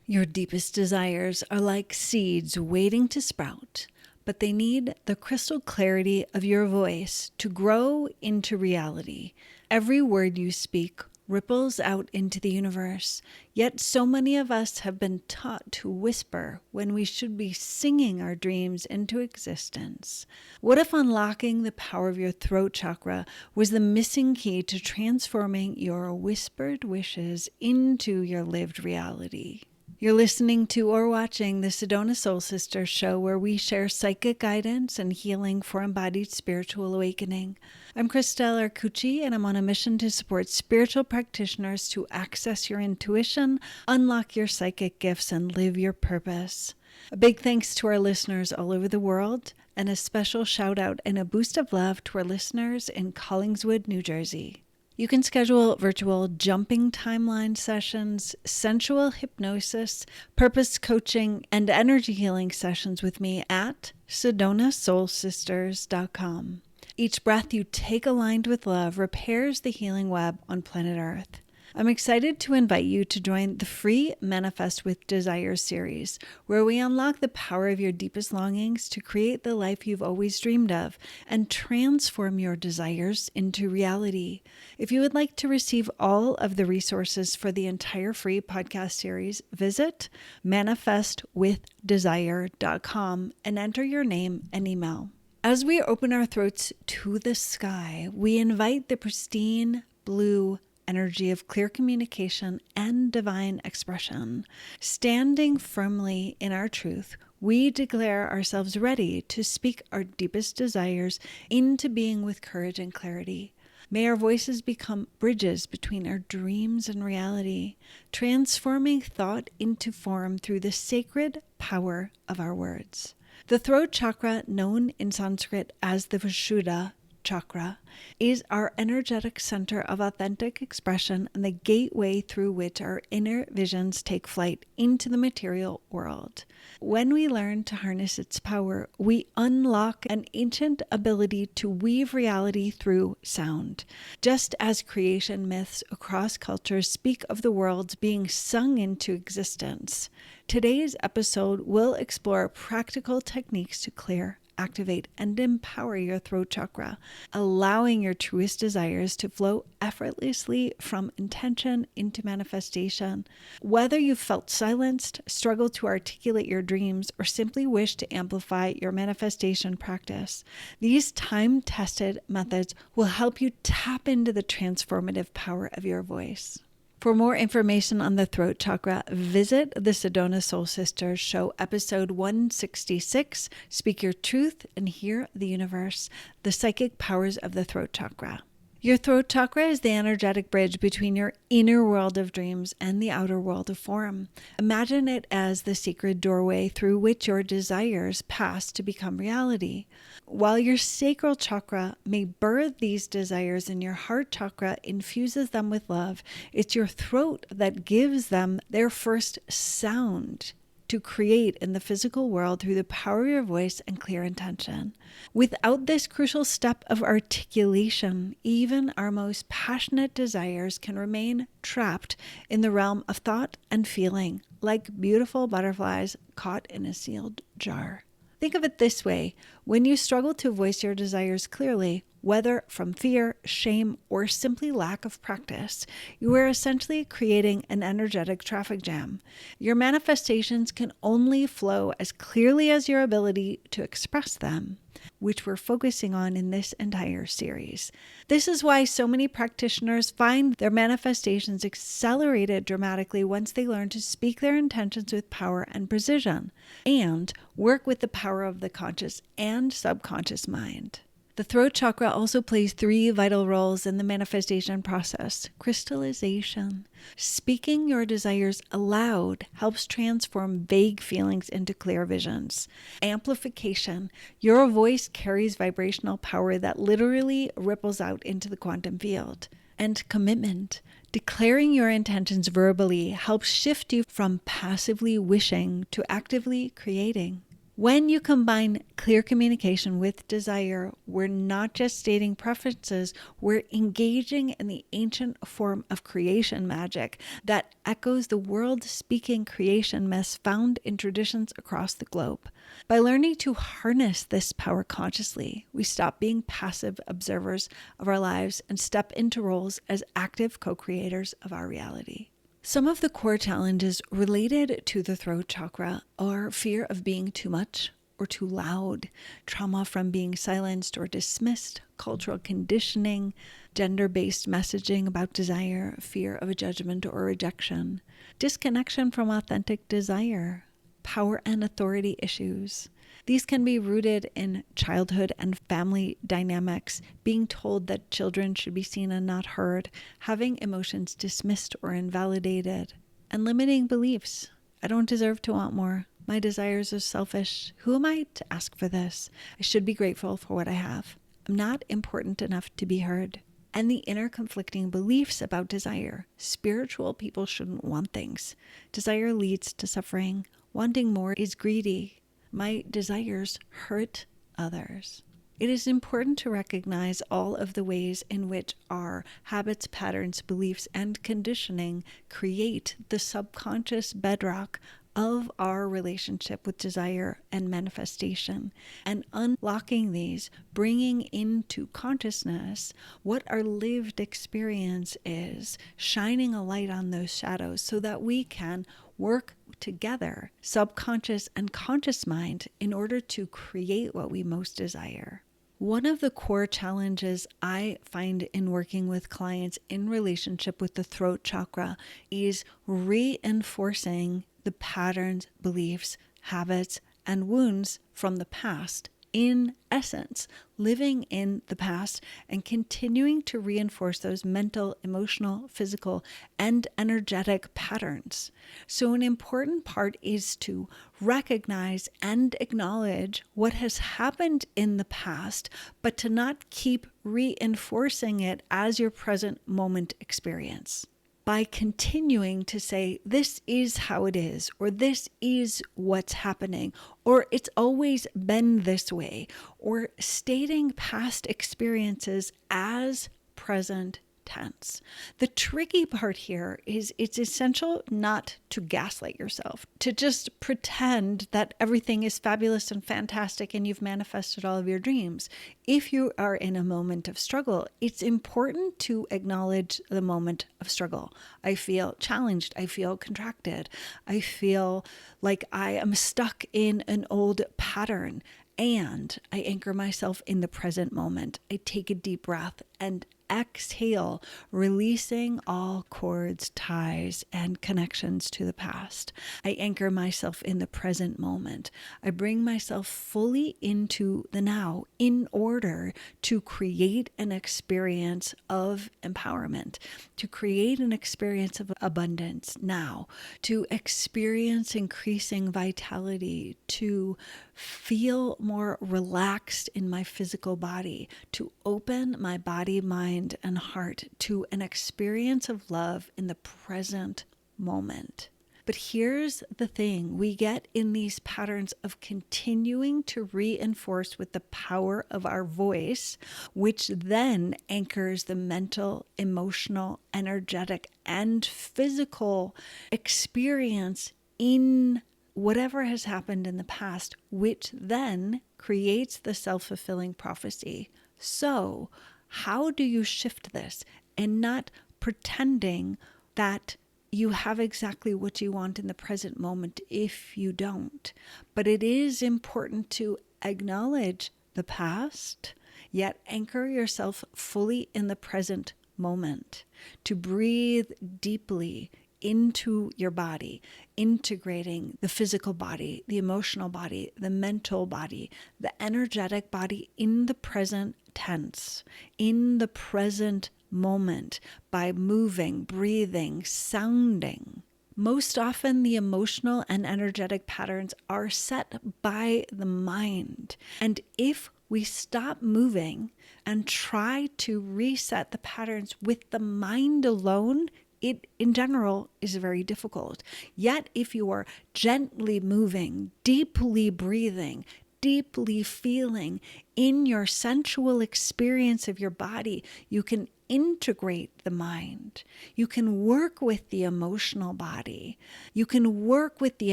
Your deepest desires are like seeds waiting to sprout, but they need the crystal clarity of your voice to grow into reality. Every word you speak ripples out into the universe, yet so many of us have been taught to whisper when we should be singing our dreams into existence. What if unlocking the power of your throat chakra was the missing key to transforming your whispered wishes into your lived reality? You're listening to or watching the Sedona Soul Sisters show, where we share psychic guidance and healing for embodied spiritual awakening. I'm Christelle Arcucci, and I'm on a mission to support spiritual practitioners to access your intuition, unlock your psychic gifts, and live your purpose. A big thanks to our listeners all over the world, and a special shout out and a boost of love to our listeners in Collingswood, New Jersey. You can schedule virtual jumping timeline sessions, sensual hypnosis, purpose coaching, and energy healing sessions with me at SedonaSoulSisters.com. Each breath you take aligned with love repairs the healing web on planet Earth. I'm excited to invite you to join the free Manifest with Desires series, where we unlock the power of your deepest longings to create the life you've always dreamed of and transform your desires into reality. If you would like to receive all of the resources for the entire free podcast series, visit manifestwithdesire.com and enter your name and email. As we open our throats to the sky, we invite the pristine blue energy of clear communication and divine expression. Standing firmly in our truth, we declare ourselves ready to speak our deepest desires into being with courage and clarity. May our voices become bridges between our dreams and reality, transforming thought into form through the sacred power of our words. The throat chakra, known in Sanskrit as the Vishuddha chakra, is our energetic center of authentic expression and the gateway through which our inner visions take flight into the material world. When we learn to harness its power, we unlock an ancient ability to weave reality through sound. Just as creation myths across cultures speak of the worlds being sung into existence, today's episode will explore practical techniques to clear, activate, and empower your throat chakra, allowing your truest desires to flow effortlessly from intention into manifestation. Whether you felt silenced, struggled to articulate your dreams, or simply wish to amplify your manifestation practice, these time-tested methods will help you tap into the transformative power of your voice. For more information on the throat chakra, visit the Sedona Soul Sisters show episode 166, Speak Your Truth and Hear the Universe, the psychic powers of the throat chakra. Your throat chakra is the energetic bridge between your inner world of dreams and the outer world of form. Imagine it as the secret doorway through which your desires pass to become reality. While your sacral chakra may birth these desires and your heart chakra infuses them with love, it's your throat that gives them their first sound to create in the physical world through the power of your voice and clear intention. Without this crucial step of articulation, even our most passionate desires can remain trapped in the realm of thought and feeling, like beautiful butterflies caught in a sealed jar. Think of it this way: when you struggle to voice your desires clearly, whether from fear, shame, or simply lack of practice, you are essentially creating an energetic traffic jam. Your manifestations can only flow as clearly as your ability to express them, which we're focusing on in this entire series. This is why so many practitioners find their manifestations accelerated dramatically once they learn to speak their intentions with power and precision, and work with the power of the conscious and subconscious mind. The throat chakra also plays 3 vital roles in the manifestation process. Crystallization. Speaking your desires aloud helps transform vague feelings into clear visions. Amplification. Your voice carries vibrational power that literally ripples out into the quantum field. And commitment. Declaring your intentions verbally helps shift you from passively wishing to actively creating. When you combine clear communication with desire, we're not just stating preferences, we're engaging in the ancient form of creation magic that echoes the world-speaking creation myths found in traditions across the globe. By learning to harness this power consciously, we stop being passive observers of our lives and step into roles as active co-creators of our reality. Some of the core challenges related to the throat chakra are fear of being too much or too loud, trauma from being silenced or dismissed, cultural conditioning, gender-based messaging about desire, fear of a judgment or rejection, disconnection from authentic desire, power and authority issues. These can be rooted in childhood and family dynamics, being told that children should be seen and not heard, having emotions dismissed or invalidated, and limiting beliefs. I don't deserve to want more. My desires are selfish. Who am I to ask for this? I should be grateful for what I have. I'm not important enough to be heard. And the inner conflicting beliefs about desire. Spiritual people shouldn't want things. Desire leads to suffering. Wanting more is greedy. My desires hurt others. It is important to recognize all of the ways in which our habits, patterns, beliefs, and conditioning create the subconscious bedrock of our relationship with desire and manifestation, and unlocking these, bringing into consciousness what our lived experience is, shining a light on those shadows so that we can work together, subconscious and conscious mind, in order to create what we most desire. One of the core challenges I find in working with clients in relationship with the throat chakra is reinforcing the patterns, beliefs, habits, and wounds from the past. In essence, living in the past and continuing to reinforce those mental, emotional, physical, and energetic patterns. So an important part is to recognize and acknowledge what has happened in the past, but to not keep reinforcing it as your present moment experience. By continuing to say, this is how it is, or this is what's happening, or it's always been this way, or stating past experiences as present tense. The tricky part here is it's essential not to gaslight yourself, to just pretend that everything is fabulous and fantastic and you've manifested all of your dreams. If you are in a moment of struggle, it's important to acknowledge the moment of struggle. I feel challenged. I feel contracted. I feel like I am stuck in an old pattern. And I anchor myself in the present moment. I take a deep breath and exhale, releasing all cords, ties, and connections to the past. I anchor myself in the present moment. I bring myself fully into the now in order to create an experience of empowerment, to create an experience of abundance now, to experience increasing vitality, to feel more relaxed in my physical body, to open my body, mind, and heart to an experience of love in the present moment. But here's the thing, we get in these patterns of continuing to reinforce with the power of our voice, which then anchors the mental, emotional, energetic, and physical experience in whatever has happened in the past, which then creates the self-fulfilling prophecy. So, how do you shift this and not pretending that you have exactly what you want in the present moment if you don't? But it is important to acknowledge the past, yet anchor yourself fully in the present moment, to breathe deeply into your body, integrating the physical body, the emotional body, the mental body, the energetic body in the present tense, in the present moment, by moving, breathing, sounding. Most often, the emotional and energetic patterns are set by the mind. And if we stop moving and try to reset the patterns with the mind alone, it in general is very difficult. Yet if you are gently moving, deeply breathing, deeply feeling in your sensual experience of your body, you can integrate the mind. You can work with the emotional body. You can work with the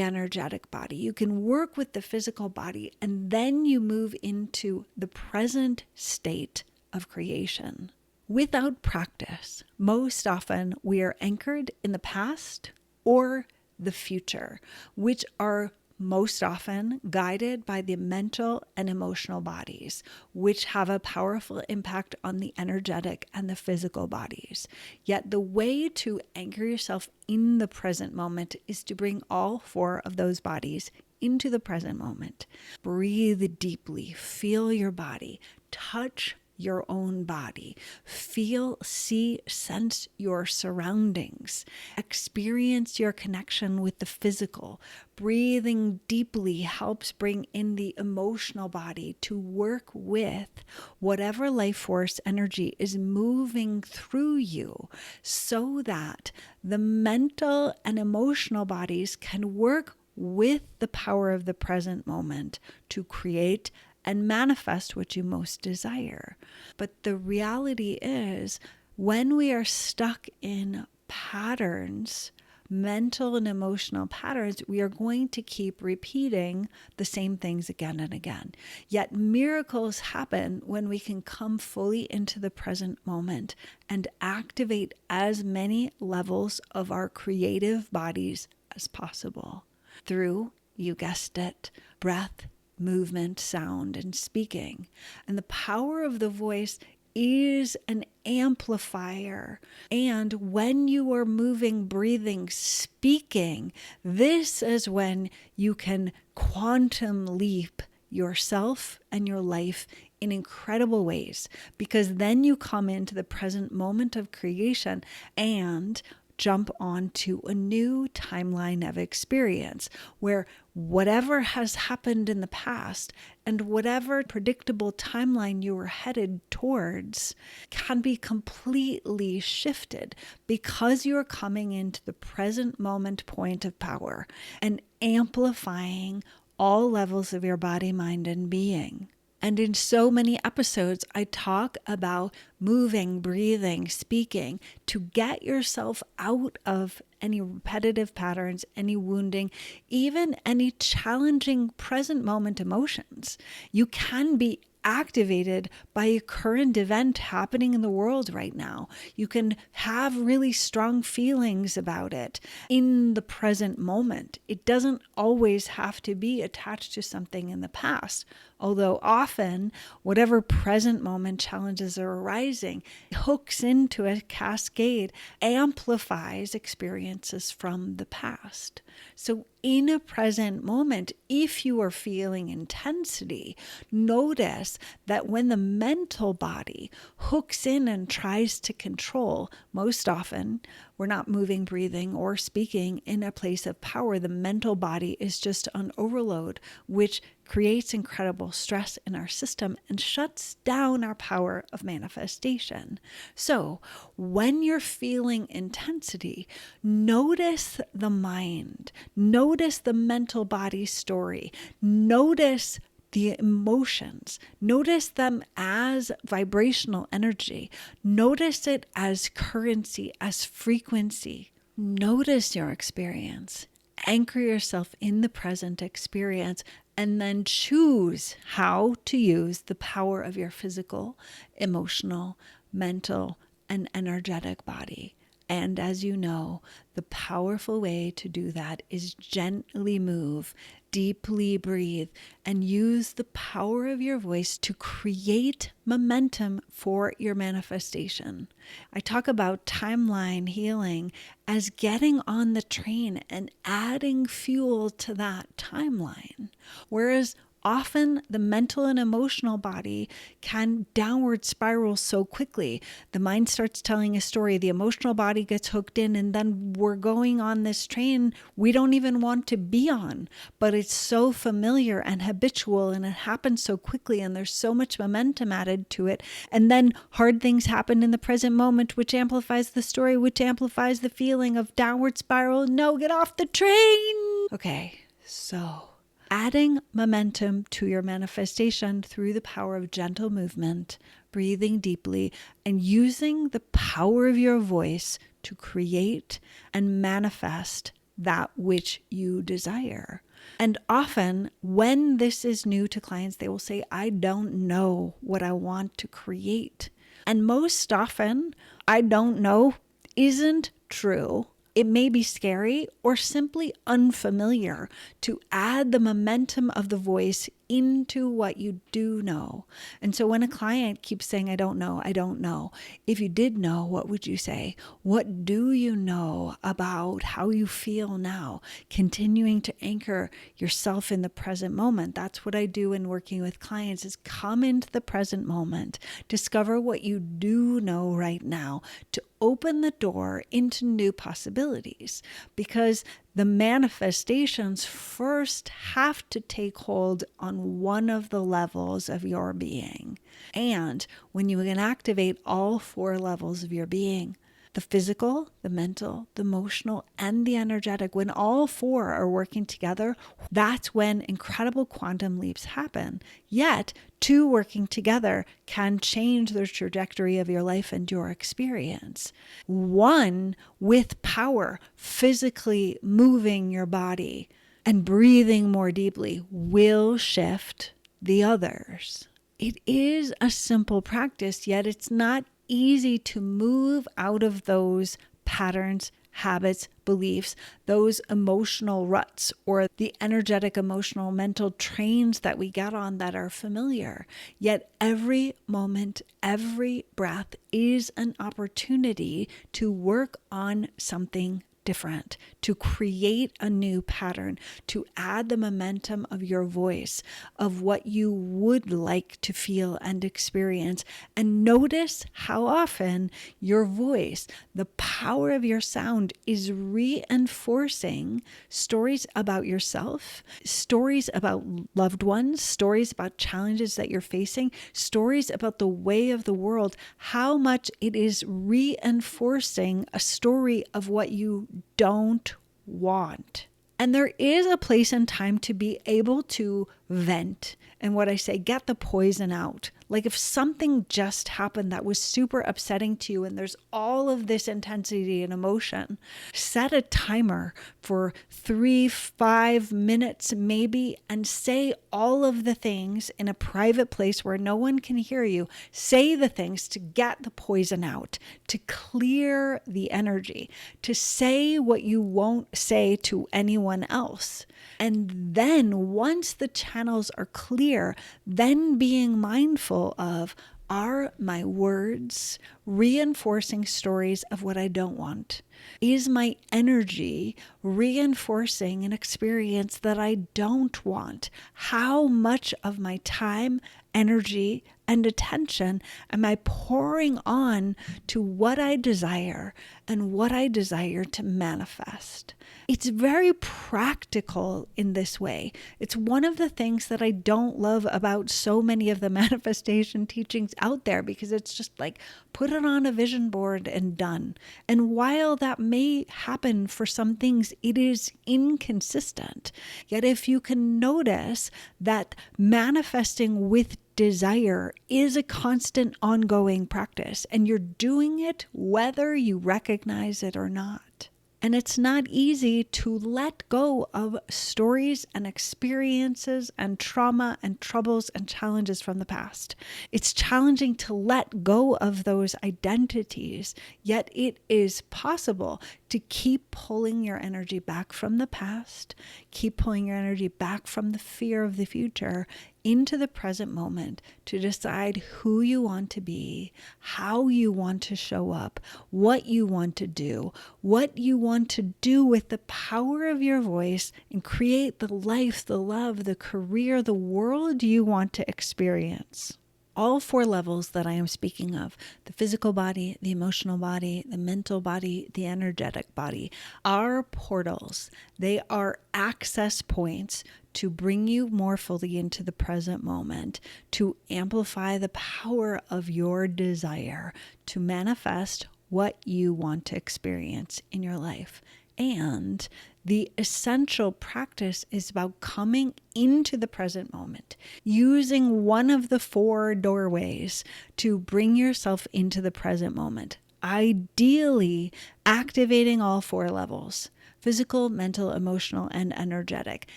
energetic body. You can work with the physical body. And then you move into the present state of creation. Without practice, most often we are anchored in the past or the future, which are most often guided by the mental and emotional bodies, which have a powerful impact on the energetic and the physical bodies. Yet the way to anchor yourself in the present moment is to bring all four of those bodies into the present moment. Breathe deeply, feel your body, touch your own body. Feel, see, sense your surroundings. Experience your connection with the physical. Breathing deeply helps bring in the emotional body to work with whatever life force energy is moving through you so that the mental and emotional bodies can work with the power of the present moment to create and manifest what you most desire. But the reality is, when we are stuck in patterns, mental and emotional patterns, we are going to keep repeating the same things again and again. Yet miracles happen when we can come fully into the present moment and activate as many levels of our creative bodies as possible through, you guessed it, breath, movement, sound, and speaking. And the power of the voice is an amplifier. And when you are moving, breathing, speaking, this is when you can quantum leap yourself and your life in incredible ways, because then you come into the present moment of creation and jump onto a new timeline of experience where whatever has happened in the past and whatever predictable timeline you were headed towards can be completely shifted because you're coming into the present moment point of power and amplifying all levels of your body, mind, and being. And in so many episodes, I talk about moving, breathing, speaking to get yourself out of any repetitive patterns, any wounding, even any challenging present moment emotions. You can be activated by a current event happening in the world right now. You can have really strong feelings about it in the present moment. It doesn't always have to be attached to something in the past, although often whatever present moment challenges are arising hooks into a cascade, amplifies experiences from the past. So in a present moment, if you are feeling intensity, notice that when the mental body hooks in and tries to control, most often we're not moving, breathing, or speaking in a place of power. The mental body is just on overload, which creates incredible stress in our system and shuts down our power of manifestation. So when you're feeling intensity, notice the mind, notice the mental body story, notice the emotions, notice them as vibrational energy, notice it as currency, as frequency. Notice your experience, anchor yourself in the present experience, and then choose how to use the power of your physical, emotional, mental, and energetic body. And as you know, the powerful way to do that is gently move, deeply breathe, and use the power of your voice to create momentum for your manifestation. I talk about timeline healing as getting on the train and adding fuel to that timeline. Whereas often the mental and emotional body can downward spiral so quickly. The mind starts telling a story, the emotional body gets hooked in, and then we're going on this train we don't even want to be on. But it's so familiar and habitual, and it happens so quickly, and there's so much momentum added to it. And then hard things happen in the present moment, which amplifies the story, which amplifies the feeling of downward spiral. No, get off the train. Okay, so adding momentum to your manifestation through the power of gentle movement, breathing deeply, and using the power of your voice to create and manifest that which you desire. And often when this is new to clients, they will say, I don't know what I want to create. And most often, I don't know isn't true. It may be scary or simply unfamiliar to add the momentum of the voice into what you do know. And so when a client keeps saying, I don't know, if you did know, what would you say? What do you know about how you feel now? Continuing to anchor yourself in the present moment. That's what I do in working with clients, is come into the present moment, discover what you do know right now to open the door into new possibilities, because the manifestations first have to take hold on one of the levels of your being. And when you can activate all 4 levels of your being, the physical, the mental, the emotional, and the energetic, when all 4 are working together, that's when incredible quantum leaps happen. Yet 2 working together can change the trajectory of your life and your experience. 1 with power, physically moving your body and breathing more deeply, will shift the others. It is a simple practice, yet it's not easy to move out of those patterns, habits, beliefs, those emotional ruts, or the energetic, emotional, mental trains that we get on that are familiar. Yet every moment, every breath is an opportunity to work on something different, to create a new pattern, to add the momentum of your voice, of what you would like to feel and experience. And notice how often your voice, the power of your sound, is reinforcing stories about yourself, stories about loved ones, stories about challenges that you're facing, stories about the way of the world, how much it is reinforcing a story of what you don't want. And there is a place and time to be able to vent. And what I say, get the poison out. Like if something just happened that was super upsetting to you and there's all of this intensity and emotion, set a timer for 3-5 minutes maybe, and say all of the things in a private place where no one can hear you. Say the things to get the poison out, to clear the energy, to say what you won't say to anyone else. And then once the channels are clear, then being mindful of, are my words reinforcing stories of what I don't want? Is my energy reinforcing an experience that I don't want? How much of my time, energy, and attention am I pouring on to what I desire and what I desire to manifest? It's very practical in this way. It's one of the things that I don't love about so many of the manifestation teachings out there, because it's just like, put it on a vision board and done. And while that may happen for some things, it is inconsistent. Yet if you can notice that manifesting with desire is a constant ongoing practice, and you're doing it whether you recognize it or not. And it's not easy to let go of stories and experiences and trauma and troubles and challenges from the past. It's challenging to let go of those identities, yet it is possible to keep pulling your energy back from the past, keep pulling your energy back from the fear of the future into the present moment to decide who you want to be, how you want to show up, what you want to do with the power of your voice, and create the life, the love, the career, the world you want to experience. All 4 levels that I am speaking of, the physical body, the emotional body, the mental body, the energetic body, are portals. They are access points to bring you more fully into the present moment, to amplify the power of your desire, to manifest what you want to experience in your life. And the essential practice is about coming into the present moment, using one of the 4 doorways to bring yourself into the present moment. Ideally, activating all 4 levels: physical, mental, emotional, and energetic.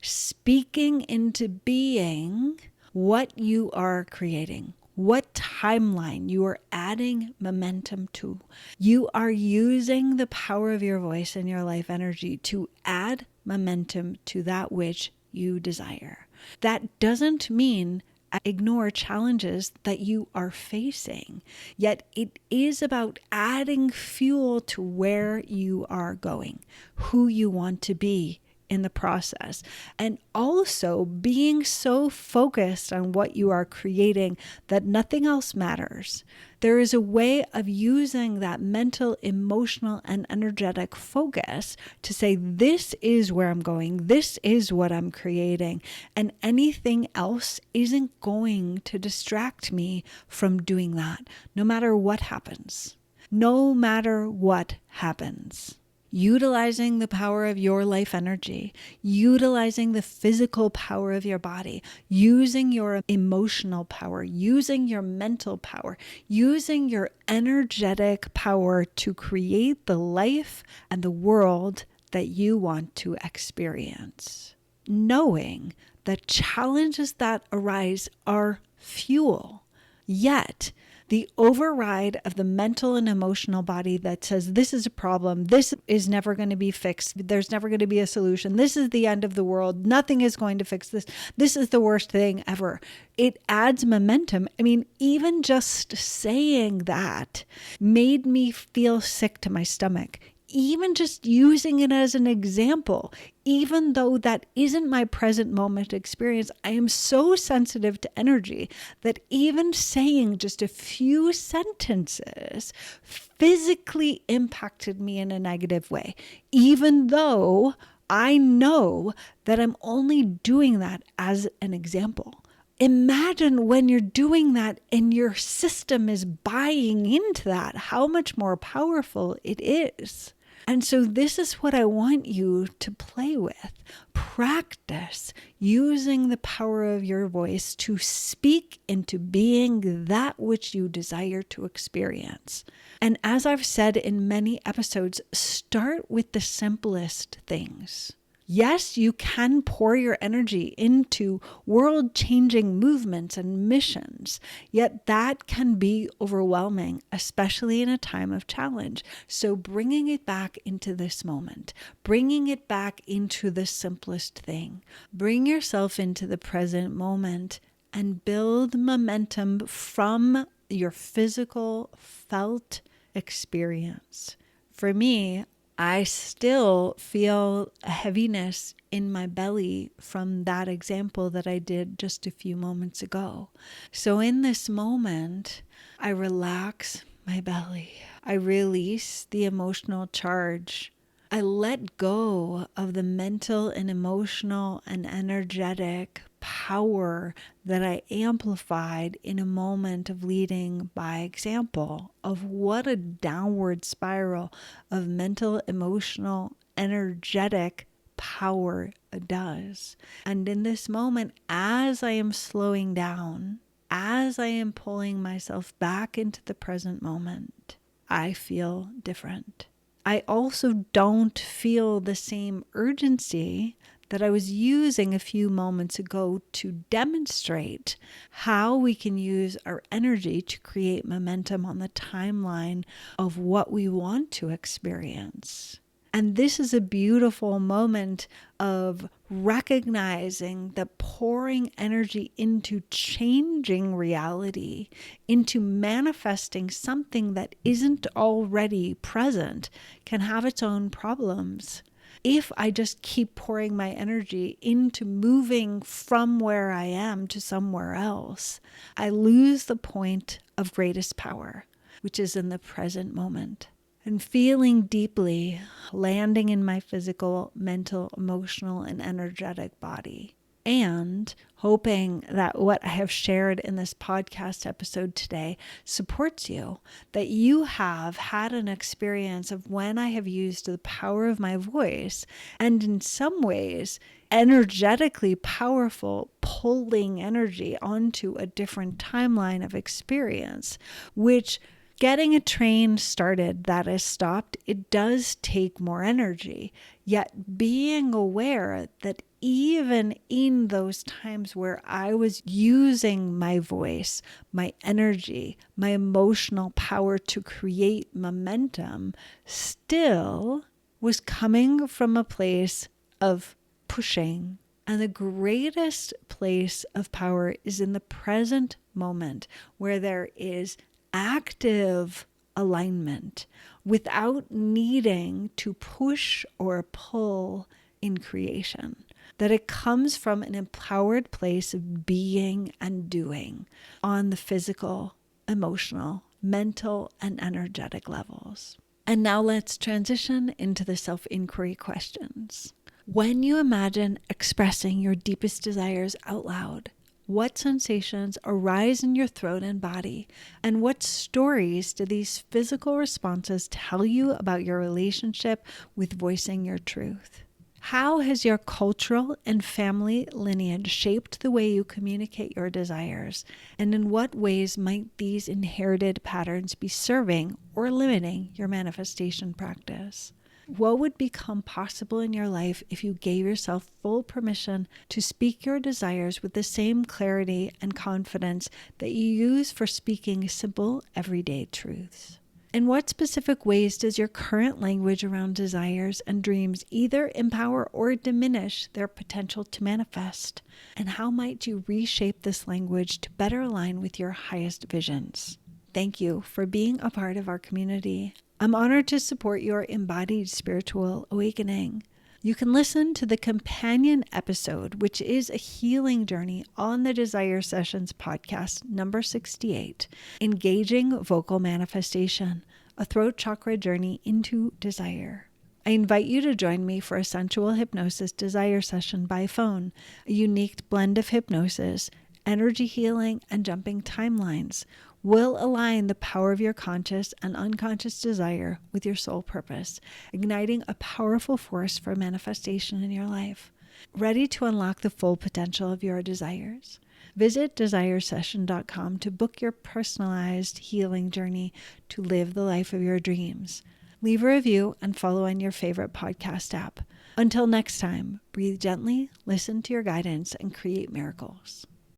Speaking into being what you are creating, what timeline you are adding momentum to. You are using the power of your voice and your life energy to add momentum to that which you desire. That doesn't mean ignore challenges that you are facing, yet it is about adding fuel to where you are going, who you want to be in the process, and also being so focused on what you are creating that nothing else matters. There is a way of using that mental, emotional, and energetic focus to say, this is where I'm going, this is what I'm creating, and anything else isn't going to distract me from doing that, no matter what happens. No matter what happens. Utilizing the power of your life energy, utilizing the physical power of your body, using your emotional power, using your mental power, using your energetic power to create the life and the world that you want to experience. Knowing that challenges that arise are fuel, yet the override of the mental and emotional body that says, this is a problem, this is never going to be fixed, there's never going to be a solution, this is the end of the world, nothing is going to fix this, this is the worst thing ever. It adds momentum. I mean, even just saying that made me feel sick to my stomach. Even just using it as an example, even though that isn't my present moment experience, I am so sensitive to energy that even saying just a few sentences physically impacted me in a negative way, even though I know that I'm only doing that as an example. Imagine when you're doing that and your system is buying into that, how much more powerful it is. And so this is what I want you to play with. Practice using the power of your voice to speak into being that which you desire to experience. And as I've said in many episodes, start with the simplest things. Yes, you can pour your energy into world-changing movements and missions, yet that can be overwhelming, especially in a time of challenge. So bringing it back into this moment, bringing it back into the simplest thing, bring yourself into the present moment and build momentum from your physical, felt experience. For me, I still feel a heaviness in my belly from that example that I did just a few moments ago. So in this moment, I relax my belly. I release the emotional charge. I let go of the mental and emotional and energetic power that I amplified in a moment of leading by example of what a downward spiral of mental, emotional, energetic power does. And in this moment, as I am slowing down, as I am pulling myself back into the present moment, I feel different. I also don't feel the same urgency that I was using a few moments ago to demonstrate how we can use our energy to create momentum on the timeline of what we want to experience. And this is a beautiful moment of recognizing that pouring energy into changing reality, into manifesting something that isn't already present, can have its own problems. If I just keep pouring my energy into moving from where I am to somewhere else, I lose the point of greatest power, which is in the present moment. And feeling deeply, landing in my physical, mental, emotional, and energetic body. And hoping that what I have shared in this podcast episode today supports you, that you have had an experience of when I have used the power of my voice, and in some ways, energetically powerful, pulling energy onto a different timeline of experience, which getting a train started that is stopped, it does take more energy. Yet being aware that even in those times where I was using my voice, my energy, my emotional power to create momentum, still was coming from a place of pushing. And the greatest place of power is in the present moment, where there is active alignment without needing to push or pull in creation. That it comes from an empowered place of being and doing on the physical, emotional, mental, and energetic levels. And now let's transition into the self-inquiry questions. When you imagine expressing your deepest desires out loud, what sensations arise in your throat and body, and what stories do these physical responses tell you about your relationship with voicing your truth? How has your cultural and family lineage shaped the way you communicate your desires, and in what ways might these inherited patterns be serving or limiting your manifestation practice? What would become possible in your life if you gave yourself full permission to speak your desires with the same clarity and confidence that you use for speaking simple, everyday truths? In what specific ways does your current language around desires and dreams either empower or diminish their potential to manifest? And how might you reshape this language to better align with your highest visions? Thank you for being a part of our community. I'm honored to support your embodied spiritual awakening. You can listen to the companion episode, which is a healing journey on the Desire Sessions podcast, number 68, Engaging Vocal Manifestation, a throat chakra journey into desire. I invite you to join me for a sensual hypnosis desire session by phone, a unique blend of hypnosis, energy healing, and jumping timelines will align the power of your conscious and unconscious desire with your soul purpose, igniting a powerful force for manifestation in your life. Ready to unlock the full potential of your desires? Visit desiresession.com to book your personalized healing journey to live the life of your dreams. Leave a review and follow on your favorite podcast app. Until next time, breathe gently, listen to your guidance, and create miracles.